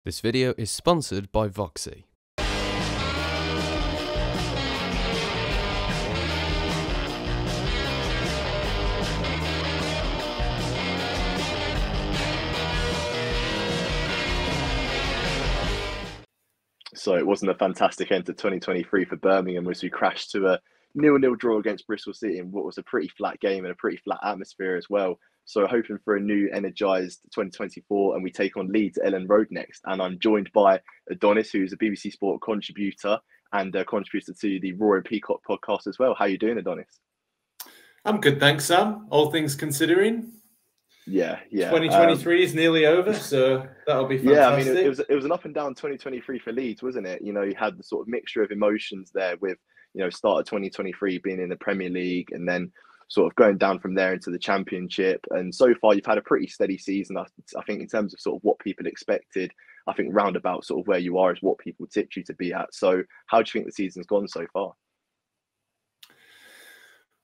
This video is sponsored by Voxy. So it wasn't a fantastic end to 2023 for Birmingham as we crashed to a 0-0 draw against Bristol City in what was a pretty flat game and a pretty flat atmosphere as well. So hoping for a new energised 2024, and we take on Leeds at Ellen Road next. And I'm joined by Adonis, who's a BBC Sport contributor and a contributor to the Roar and Peacock podcast as well. How are you doing, Adonis? I'm good, thanks, Sam. All things considering. Yeah. 2023 is nearly over, so that'll be fantastic. Yeah, I mean, it was an up and down 2023 for Leeds, wasn't it? You know, you had the sort of mixture of emotions there with, you know, start of 2023 being in the Premier League and then sort of going down from there into the Championship. And so far, you've had a pretty steady season. I think in terms of sort of what people expected, I think roundabout sort of where you are is what people tipped you to be at. So how do you think the season's gone so far?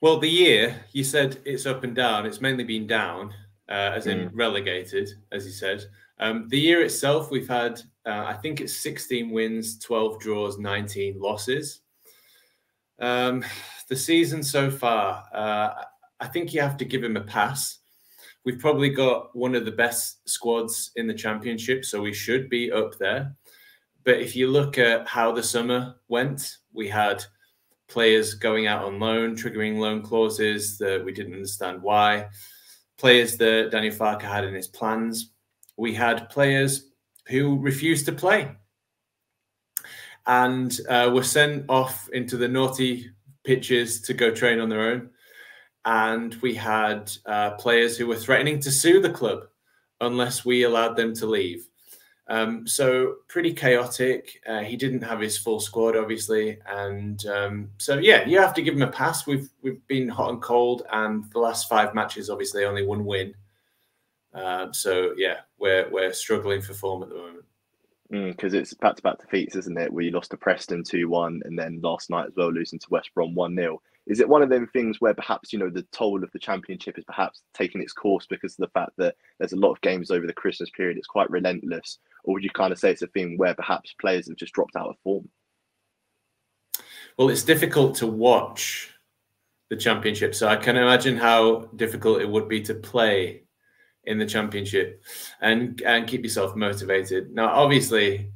Well, the year, you said it's up and down. It's mainly been down. As in relegated, as you said. The year itself, we've had, I think it's 16 wins, 12 draws, 19 losses. The season so far, I think you have to give him a pass. We've probably got one of the best squads in the Championship, so we should be up there. But if you look at how the summer went, we had players going out on loan, triggering loan clauses that we didn't understand why. Players that Daniel Farke had in his plans. We had players who refused to play and were sent off into the naughty pitches to go train on their own. And we had players who were threatening to sue the club unless we allowed them to leave. So pretty chaotic. He didn't have his full squad, obviously. And so, yeah, you have to give him a pass. We've been hot and cold, and the last 5 matches, obviously, only 1 win. So, yeah, we're struggling for form at the moment. Because it's back-to-back defeats, isn't it? We lost to Preston 2-1 and then last night as well, losing to West Brom 1-0. Is it one of them things where perhaps, you know, the toll of the Championship is perhaps taking its course because of the fact that there's a lot of games over the Christmas period? It's quite relentless. Or would you kind of say it's a thing where perhaps players have just dropped out of form? Well, it's difficult to watch the Championship. So I can imagine how difficult it would be to play in the Championship and keep yourself motivated. Now, obviously,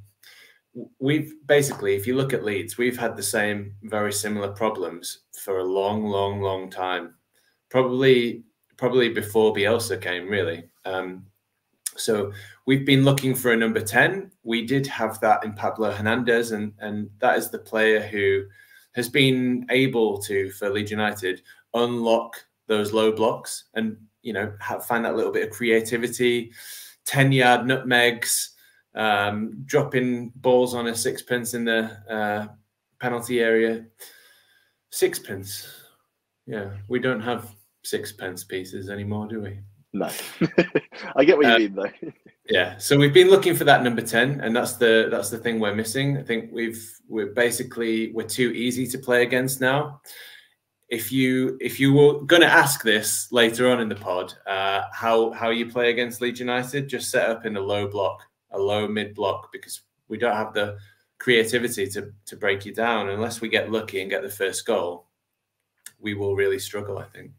we've basically, if you look at Leeds, we've had the same very similar problems for a long time. Probably before Bielsa came, really. So we've been looking for a number 10. We did have that in Pablo Hernandez, and that is the player who has been able to, for Leeds United, unlock those low blocks and, you know, find that little bit of creativity, 10-yard nutmegs, dropping balls on a sixpence in the penalty area. Sixpence. Yeah, we don't have sixpence pieces anymore, do we? No. I get what you mean, though. Yeah, so we've been looking for that number 10, and that's the thing we're missing. I think we're too easy to play against now. If you were going to ask this later on in the pod, how you play against Leeds United, just set up in a low block, a low mid block, because we don't have the creativity to break you down. Unless we get lucky and get the first goal, we will really struggle, I think.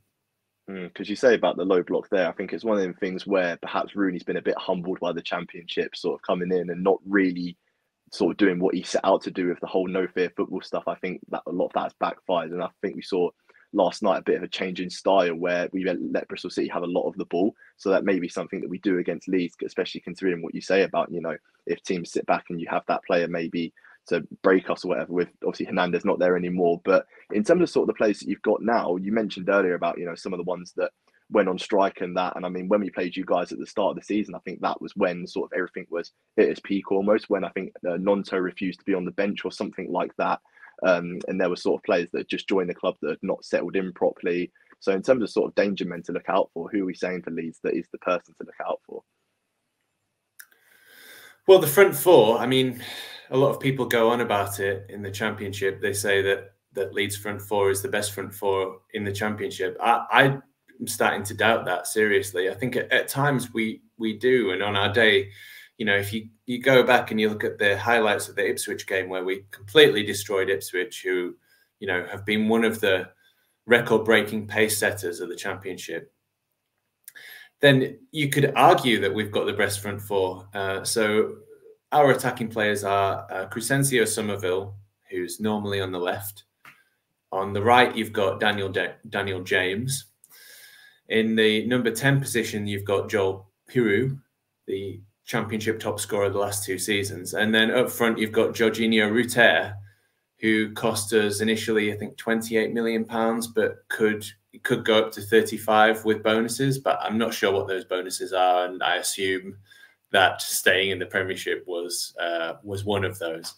Because you say about the low block there, I think it's one of them things where perhaps Rooney's been a bit humbled by the Championship, sort of coming in and not really sort of doing what he set out to do with the whole no fear football stuff. I think that a lot of that has backfired, and I think we saw last night a bit of a change in style where we let Bristol City have a lot of the ball. So that may be something that we do against Leeds, especially considering what you say about, you know, if teams sit back and you have that player maybe to break us or whatever, with obviously Hernandez not there anymore. But in terms of sort of the players that you've got now, you mentioned earlier about, you know, some of the ones that went on strike and that. And I mean, when we played you guys at the start of the season, I think that was when sort of everything was hit its peak almost, when I think Nonto refused to be on the bench or something like that. And there were sort of players that had just joined the club that had not settled in properly. So in terms of sort of danger men to look out for, who are we saying for Leeds that is the person to look out for? Well, the front four, I mean, a lot of people go on about it in the Championship. They say that Leeds front four is the best front four in the Championship. I'm starting to doubt that, seriously. I think at times we do, and on our day, you know, if you go back and you look at the highlights of the Ipswich game where we completely destroyed Ipswich, who, you know, have been one of the record-breaking pace setters of the Championship, then you could argue that we've got the best front four. So our attacking players are Crescencio Somerville, who's normally on the left. On the right, you've got Daniel James. In the number 10 position, you've got Joel Piroe, the Championship top scorer of the last 2 seasons. And then up front, you've got Jorginho Rutter, who cost us initially, I think, £28 million, but could go up to 35 with bonuses. But I'm not sure what those bonuses are, and I assume that staying in the Premiership was one of those.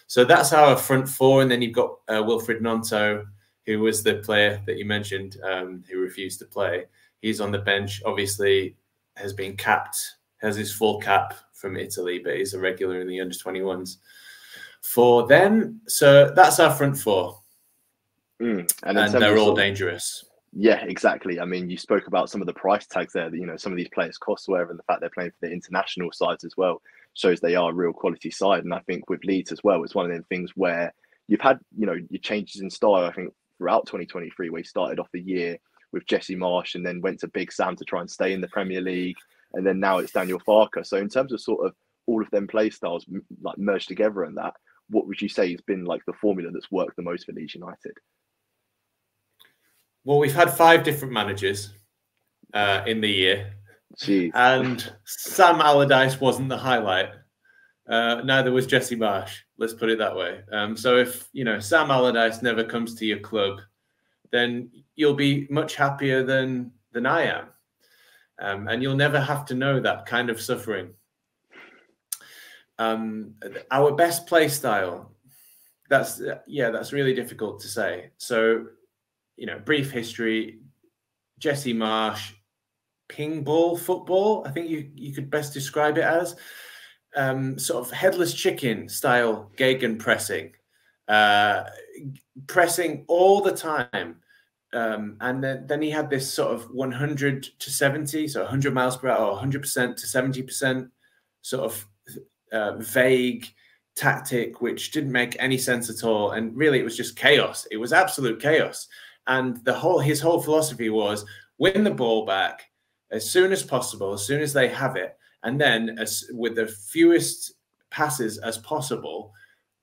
So that's our front four, and then you've got Wilfred Gnonto, who was the player that you mentioned, who refused to play. He's on the bench, obviously has been capped, has his full cap from Italy, but he's a regular in the under-21s for them. So that's our front four. And they're all dangerous. Yeah, exactly. I mean, you spoke about some of the price tags there that, you know, some of these players cost, whatever, and the fact they're playing for the international sides as well shows they are a real quality side. And I think with Leeds as well, it's one of them things where you've had, you know, your changes in style, I think, throughout 2023, where he started off the year with Jesse Marsch and then went to Big Sam to try and stay in the Premier League. And then now it's Daniel Farke. So in terms of sort of all of them play styles like merged together and that, what would you say has been like the formula that's worked the most for Leeds United? Well, we've had 5 different managers in the year. Jeez. And Sam Allardyce wasn't the highlight. Neither was Jesse Marsch. Let's put it that way. So if, you know, Sam Allardyce never comes to your club, then you'll be much happier than I am. And you'll never have to know that kind of suffering. Our best play style, that's really difficult to say. So, you know, brief history, Jesse Marsch, ping ball football, I think you could best describe it as. Sort of headless chicken style Gegen pressing, pressing all the time. And then he had this sort of 100 to 70, so 100 miles per hour, or 100% to 70% sort of vague tactic, which didn't make any sense at all. And really, it was just chaos. It was absolute chaos. And his whole philosophy was win the ball back as soon as possible, as soon as they have it, and then with the fewest passes as possible,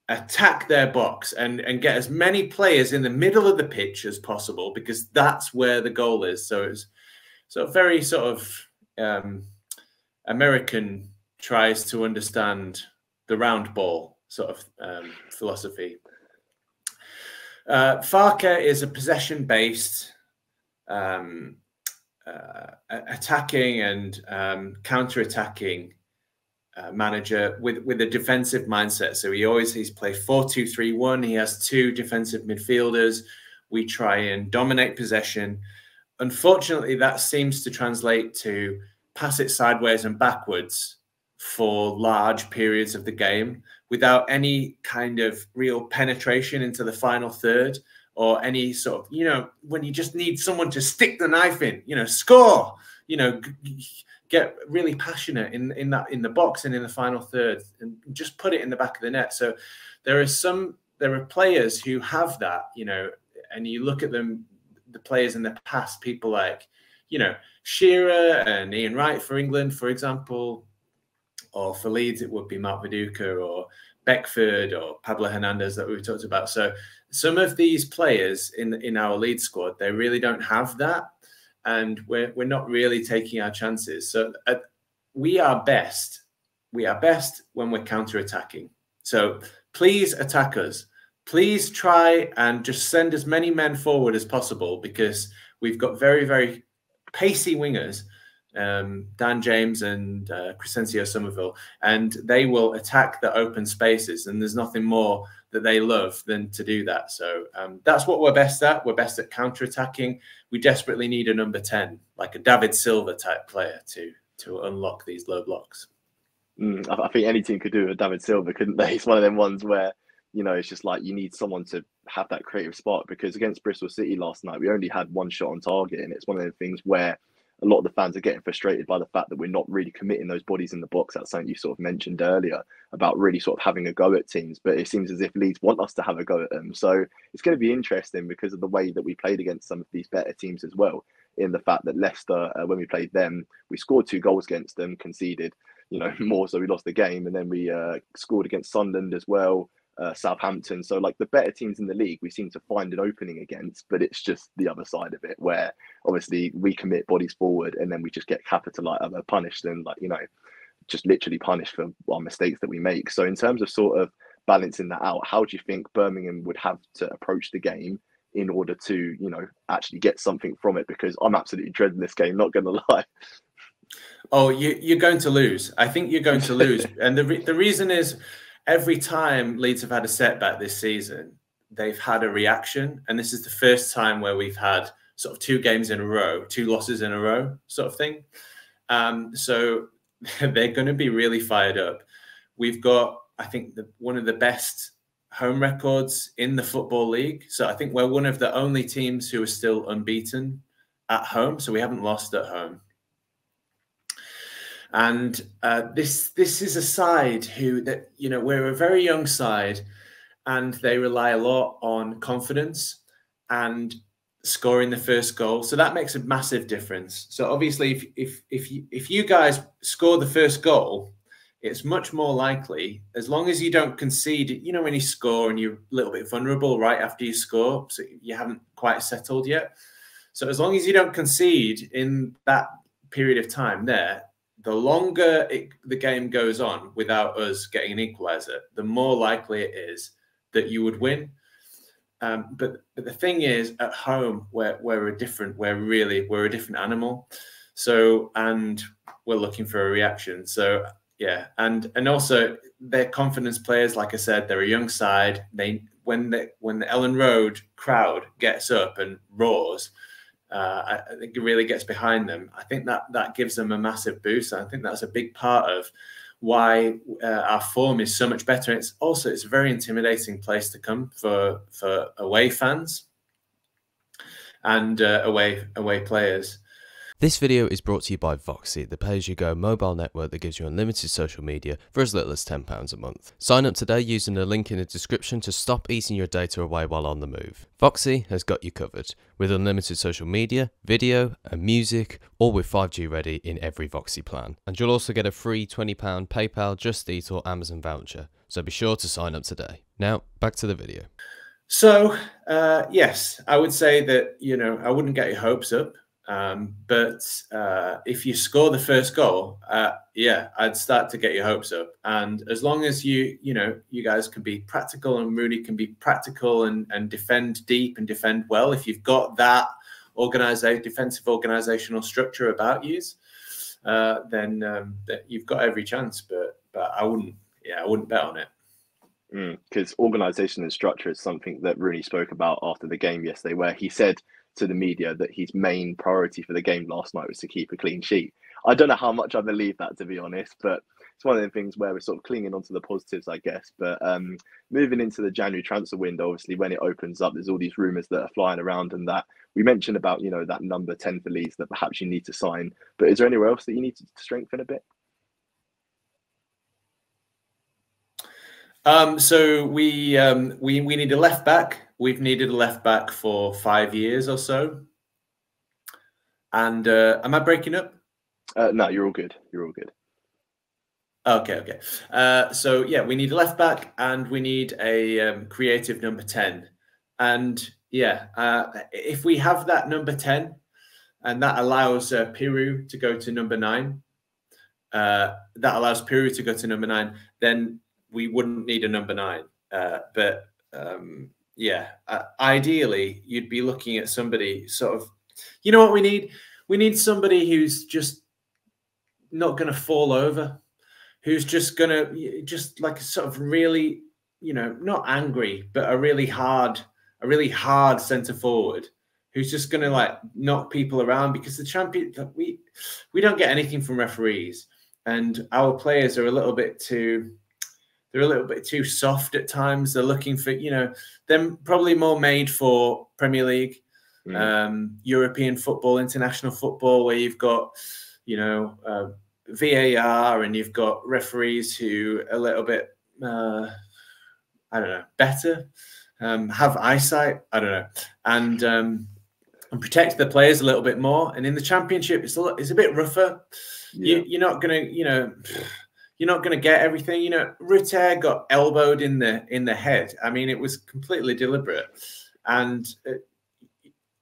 attack their box and get as many players in the middle of the pitch as possible, because that's where the goal is. So it's very sort of American tries to understand the round ball sort of philosophy. Farke is a possession-based attacking and counter-attacking manager with a defensive mindset. So he's played 4-2-3-1. He has 2 defensive midfielders. We try and dominate possession. Unfortunately, that seems to translate to pass it sideways and backwards for large periods of the game without any kind of real penetration into the final third, or any sort of, you know, when you just need someone to stick the knife in, you know, score, you know, get really passionate in the box and in the final third, and just put it in the back of the net. So there are players who have that, you know, and you look at them, the players in the past, people like, you know, Shearer and Ian Wright for England, for example, or for Leeds, it would be Mark Viduka or Beckford or Pablo Hernandez that we've talked about. So some of these players in our Leeds squad, they really don't have that. And we're not really taking our chances. So we are best when we're counter-attacking. So please attack us. Please try and just send as many men forward as possible, because we've got very, very pacey wingers, Dan James and Crescencio Somerville, and they will attack the open spaces, and there's nothing more that they love than to do that. So that's what we're best at. We're best at counter-attacking. We desperately need a number 10, like a David Silva type player to unlock these low blocks. I think any team could do a David Silva, couldn't they? It's one of them ones where, you know, it's just like you need someone to have that creative spark, because against Bristol City last night, we only had 1 shot on target, and it's one of the things where a lot of the fans are getting frustrated by the fact that we're not really committing those bodies in the box. That's something you sort of mentioned earlier about really sort of having a go at teams, but it seems as if Leeds want us to have a go at them. So it's going to be interesting because of the way that we played against some of these better teams as well, in the fact that Leicester, when we played them, we scored 2 goals against them, conceded, more, so we lost the game, and then we scored against Sunderland as well, Southampton. So like the better teams in the league, we seem to find an opening against, but it's just the other side of it where obviously we commit bodies forward and then we just get punished and just literally punished for our mistakes that we make. So in terms of sort of balancing that out, how do you think Birmingham would have to approach the game in order to, actually get something from it? Because I'm absolutely dreading this game, not going to lie. Oh, you're going to lose. I think you're going to lose. And the reason is every time Leeds have had a setback this season, they've had a reaction. And this is the first time where we've had sort of 2 games in a row, 2 losses in a row sort of thing. So they're going to be really fired up. We've got, I think, one of the best home records in the Football League. So I think we're one of the only teams who are still unbeaten at home. So we haven't lost at home. And this is a side we're a very young side, and they rely a lot on confidence and scoring the first goal. So that makes a massive difference. So obviously, if you guys score the first goal, it's much more likely, as long as you don't concede. When you score and you're a little bit vulnerable right after you score, so you haven't quite settled yet. So as long as you don't concede in that period of time there, the longer the game goes on without us getting an equaliser, the more likely it is that you would win. But the thing is, at home, we're a different animal. So, and we're looking for a reaction. So yeah, and also they're confidence players. Like I said, they're a young side. When the Ellen Road crowd gets up and roars, I think it really gets behind them. I think that gives them a massive boost. I think that's a big part of why our form is so much better. It's a very intimidating place to come for away fans and away players. This video is brought to you by Voxy, the pay-as-you-go mobile network that gives you unlimited social media for as little as £10 a month. Sign up today using the link in the description to stop eating your data away while on the move. Voxy has got you covered, with unlimited social media, video and music, all with 5G ready in every Voxy plan. And you'll also get a free £20 PayPal, Just Eat or Amazon voucher, so be sure to sign up today. Now, back to the video. So, yes, I would say that, I wouldn't get your hopes up. But if you score the first goal, I'd start to get your hopes up. And as long as you guys can be practical and Rooney can be practical and defend deep and defend well, if you've got that defensive organizational structure about you, then you've got every chance. But I wouldn't bet on it. Because organisation and structure is something that Rooney spoke about after the game yesterday, where he said to the media that his main priority for the game last night was to keep a clean sheet. I don't know how much I believe that, to be honest, but it's one of the things where we're sort of clinging onto the positives, I guess. But moving into the January transfer window, obviously when it opens up, there's all these rumours that are flying around, and that we mentioned about, that number 10 for Leeds that perhaps you need to sign. But is there anywhere else that you need to strengthen a bit? So we need a left back. We've needed a left back for 5 years or so. And am I breaking up? No, you're all good. You're all good. Okay. So yeah, we need a left back and we need a creative number 10. And yeah, if we have that number 10, and that allows Piru to go to number 9, then we wouldn't need a number 9. Ideally, you'd be looking at somebody sort of, what we need? We need somebody who's just not going to fall over, who's just going to, just like sort of really, not angry, but a really hard centre forward who's just going to like knock people around, because the champion, we don't get anything from referees, and our players are a little bit too soft at times. They're looking for, they're probably more made for Premier League. European football, international football, where you've got, you know, VAR, and you've got referees who are a little bit, I don't know, better, have eyesight, I don't know, and protect the players a little bit more. And in the Championship, it's a bit rougher. Yeah. You're not gonna, you know, you're not gonna get everything. You know, Rutter got elbowed in the head. I mean, it was completely deliberate, and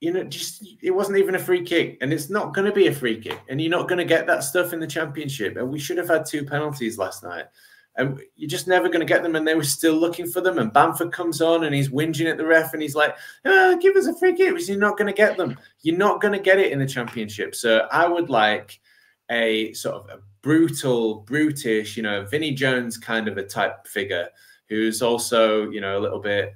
you know, just it wasn't even a free kick, and it's not going to be a free kick, and you're not going to get that stuff in the Championship. And we should have had 2 penalties last night, and you're just never going to get them. And they were still looking for them. And Bamford comes on, and he's whinging at the ref, and he's like, "Give us a free kick," because you're not going to get them. You're not going to get it in the Championship. So I would like a sort of a brutal, brutish, you know, Vinnie Jones kind of a type figure, who's also, you know, a little bit,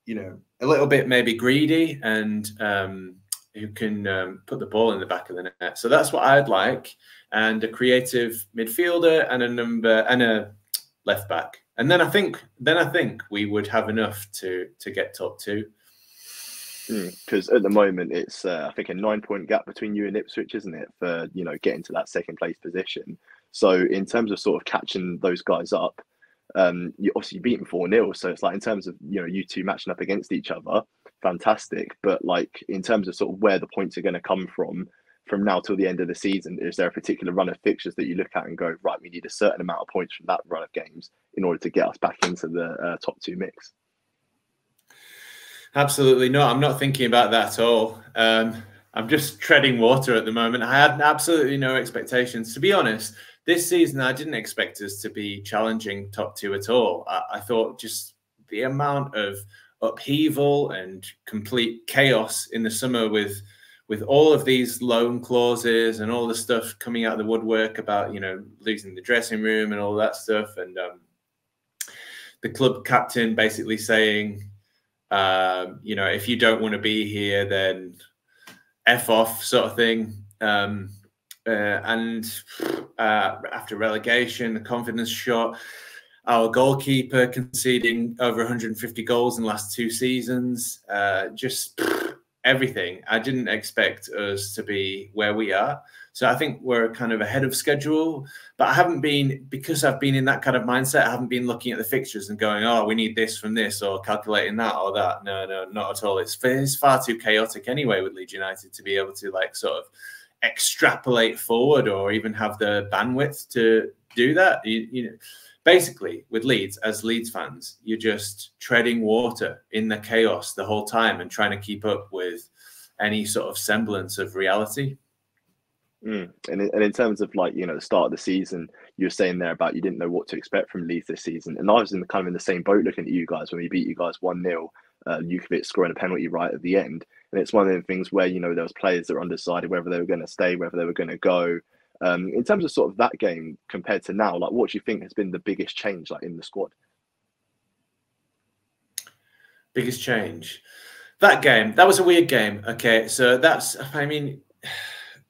you know, a little bit maybe greedy, and who can put the ball in the back of the net. So that's what I'd like, and a creative midfielder and a left back. And then I think we would have enough to get top 2. Because at the moment it's I think a 9-point gap between you and Ipswich, isn't it, for, you know, getting to that second place position. So in terms of sort of catching those guys up, you obviously beat them 4-0, so it's like, in terms of, you know, you two matching up against each other, fantastic. But like, in terms of sort of where the points are going to come from now till the end of the season, is there a particular run of fixtures that you look at and go, right, we need a certain amount of points from that run of games in order to get us back into the top 2 mix? Absolutely not. I'm not thinking about that at all. I'm just treading water at the moment. I had absolutely no expectations, to be honest. This season, I didn't expect us to be challenging top 2 at all. I thought just the amount of upheaval and complete chaos in the summer with all of these loan clauses and all the stuff coming out of the woodwork about, you know, losing the dressing room and all that stuff. And the club captain basically saying, you know, if you don't want to be here, then F off, sort of thing. And after relegation, the confidence shot, our goalkeeper conceding over 150 goals in the last 2 seasons, just everything. I didn't expect us to be where we are. So I think we're kind of ahead of schedule, but I haven't been, because I've been in that kind of mindset, I haven't been looking at the fixtures and going, oh, we need this from this, or calculating that or that. No, not at all. It's far too chaotic anyway with Leeds United to be able to like sort of extrapolate forward or even have the bandwidth to do that. You know, basically with Leeds, as Leeds fans, you're just treading water in the chaos the whole time and trying to keep up with any sort of semblance of reality. And in terms of, like, you know, the start of the season, you were saying there about you didn't know what to expect from Leeds this season, and I was kind of in the same boat looking at you guys when we beat you guys 1-0, Jukovic scoring a penalty right at the end. And it's one of the things where, you know, there was players that were undecided whether they were going to stay, whether they were going to go. In terms of sort of that game compared to now, like, what do you think has been the biggest change, like, in the squad? Biggest change? That game, that was a weird game. Okay, so that's, I mean,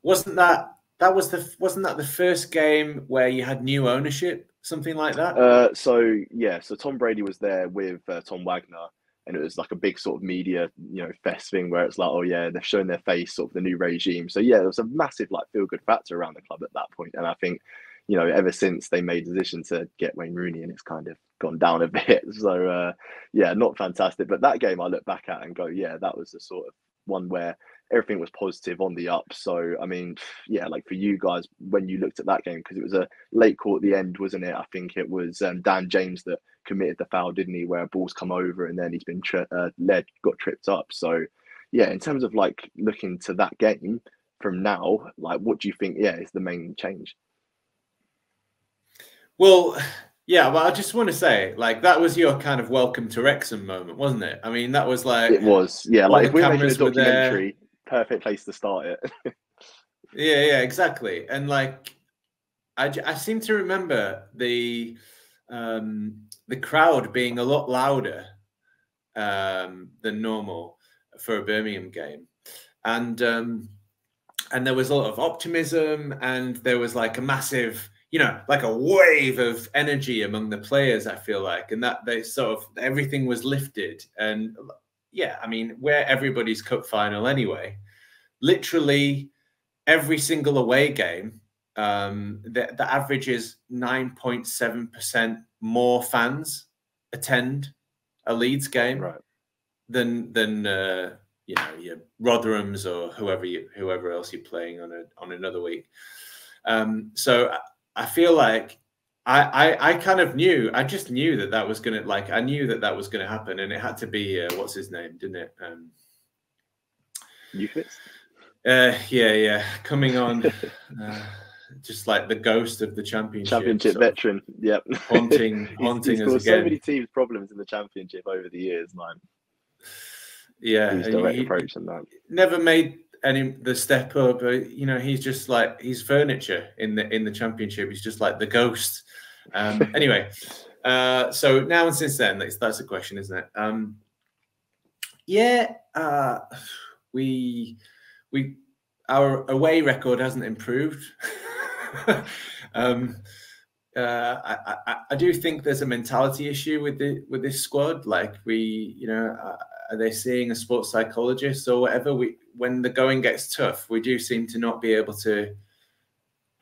wasn't that the first game where you had new ownership, something like that? So Tom Brady was there with Tom Wagner, and it was like a big sort of media, you know, fest thing where it's like, oh yeah, they've shown their face, sort of the new regime. So yeah, there was a massive like feel good factor around the club at that point. And I think, you know, ever since they made the decision to get Wayne Rooney, and it's kind of gone down a bit. So yeah, not fantastic. But that game I look back at and go, yeah, that was the sort of one where everything was positive on the up. So I mean, yeah, like for you guys, when you looked at that game, because it was a late call at the end, wasn't it? I think it was Dan James that committed the foul, didn't he, where a ball's come over and then he's been got tripped up. So yeah, in terms of like looking to that game from now, like what do you think, yeah, is the main change? Well, yeah, well, I just want to say, like, that was your kind of welcome to Wrexham moment, wasn't it? I mean, that was like... It was, yeah, like if we're making a documentary, perfect place to start it. Yeah, exactly. And like, I seem to remember the crowd being a lot louder than normal for a Birmingham game, and there was a lot of optimism, and there was like a massive, you know, like a wave of energy among the players, I feel like, and that they sort of everything was lifted, and yeah, I mean, we're everybody's cup final anyway. Literally every single away game, the average is 9.7% more fans attend a Leeds game than you know, your Rotherham's or whoever else you're playing on another week. So I feel like I kind of knew. I just knew that was gonna, like, I knew that was gonna happen, and it had to be what's his name, didn't it? Euclid? Yeah, coming on, just like the ghost of the championship veteran. Yep, haunting he's us again. caused so many teams problems in the championship over the years, man. Yeah, his direct approach and that. Never made the step up. You know, he's just like, he's furniture in the championship. He's just like the ghost. Anyway, so now and since then, that's the question, isn't it? Our away record hasn't improved. I do think there's a mentality issue with this squad. Like, are they seeing a sports psychologist or whatever? When the going gets tough, we do seem to not be able to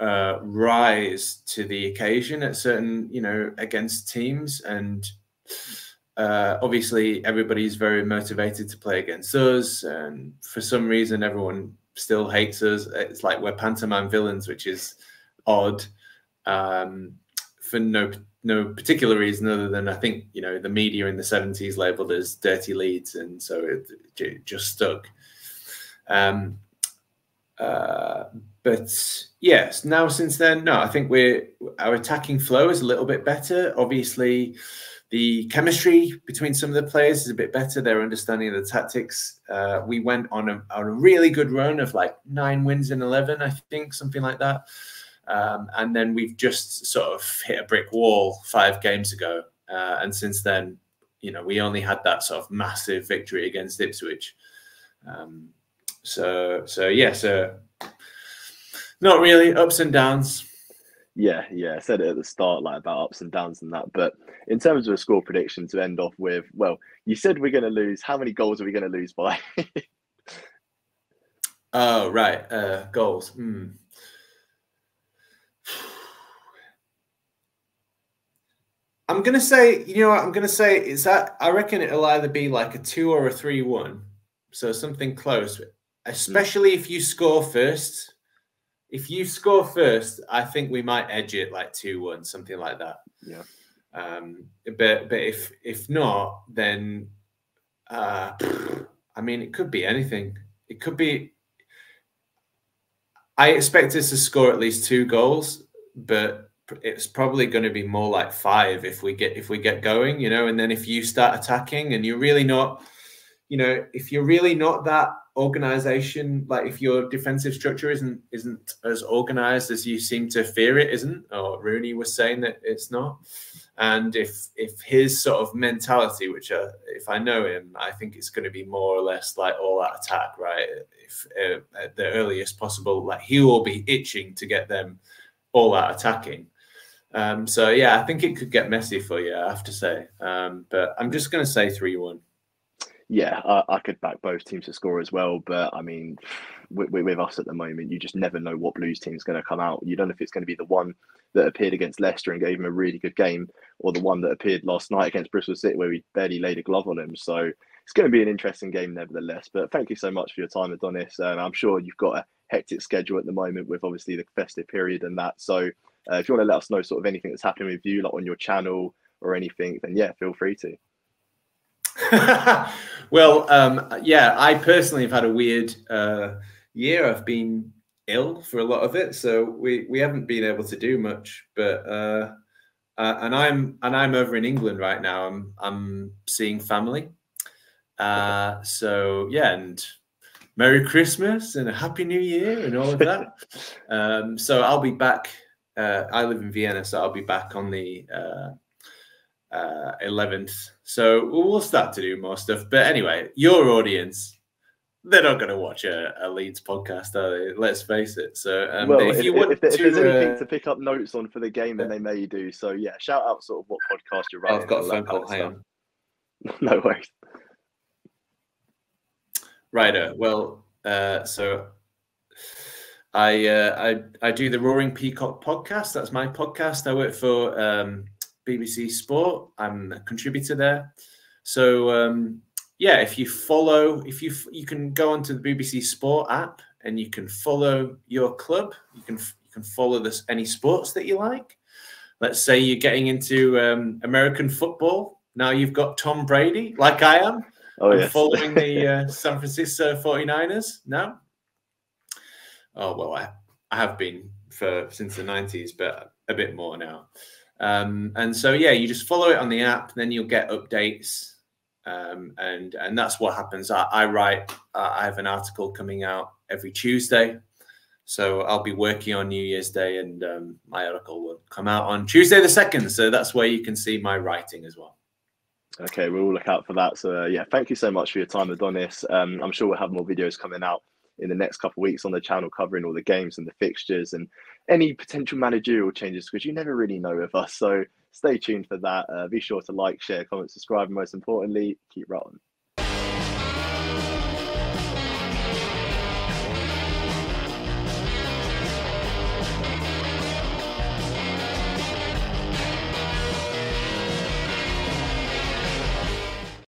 rise to the occasion at certain, against teams. And obviously everybody's very motivated to play against us. And for some reason, everyone still hates us. It's like we're pantomime villains, which is odd, for no particular reason other than, I think, the media in the 70s labeled us dirty Leeds, and so it just stuck. But yes, now since then, no, I think our attacking flow is a little bit better. Obviously, the chemistry between some of the players is a bit better. Their understanding of the tactics. We went on a really good run of like 9 wins in 11, I think, something like that. And then we've just sort of hit a brick wall 5 games ago. And since then, we only had that sort of massive victory against Ipswich. So not really, ups and downs. Yeah, I said it at the start, like, about ups and downs and that. But in terms of a score prediction to end off with, well, you said we're going to lose. How many goals are we going to lose by? Oh, right. Goals. I'm going to say, I'm going to say is that I reckon it'll either be like a 2 or a 3-1. So something close, especially if you score first. If you score first, I think we might edge it like 2-1, something like that. Yeah. But if not, then I mean, it could be anything. It could be. I expect us to score at least 2 goals, but it's probably going to be more like 5 if we get going, and then if you start attacking and you're really not, if you're really not that organization, like if your defensive structure isn't as organized as you seem to fear it isn't, or Rooney was saying that it's not, and if his sort of mentality, which if I know him, I think it's going to be more or less like all out attack, right? If at the earliest possible, like, he will be itching to get them all out attacking. So yeah, I think it could get messy for you, I have to say. But I'm just going to say 3-1. Yeah, I could back both teams to score as well. But I mean, with us at the moment, you just never know what Blues team's going to come out. You don't know if it's going to be the one that appeared against Leicester and gave him a really good game, or the one that appeared last night against Bristol City where we barely laid a glove on him. So it's going to be an interesting game nevertheless. But thank you so much for your time, Adonis. I'm sure you've got a hectic schedule at the moment with obviously the festive period and that. So if you want to let us know sort of anything that's happening with you, like on your channel or anything, then yeah, feel free to. Well, yeah, I personally have had a weird year. I've been ill for a lot of it, so we haven't been able to do much. But and I'm over in England right now. I'm seeing family. So yeah, and Merry Christmas and a Happy New Year and all of that. So I'll be back. I live in Vienna, so I'll be back on the 11th. So we'll start to do more stuff. But anyway, your audience, they're not going to watch a Leeds podcast, are they? Let's face it. So well, if there's anything to pick up notes on for the game, then they may do. So yeah, shout out sort of what podcast you're running. I've got a phone call. Hang on. No worries. Righto. Well, so I do the Roaring Peacock podcast. That's my podcast. I work for BBC Sport. I'm a contributor there. So yeah, if you can go onto the BBC Sport app and you can follow your club. You can follow any sports that you like. Let's say you're getting into American football. Now you've got Tom Brady, like I am. Oh, I'm yes. following the San Francisco 49ers now. Oh, well, I have been since the 90s, but a bit more now. And so, yeah, you just follow it on the app, then you'll get updates. And that's what happens. I have an article coming out every Tuesday. So I'll be working on New Year's Day, and my article will come out on Tuesday the 2nd. So that's where you can see my writing as well. Okay, we'll look out for that. So yeah, thank you so much for your time, Adonis. I'm sure we'll have more videos coming out in the next couple of weeks on the channel covering all the games and the fixtures and any potential managerial changes, because you never really know with us. So stay tuned for that. Be sure to like, share, comment, subscribe, and most importantly, keep rolling.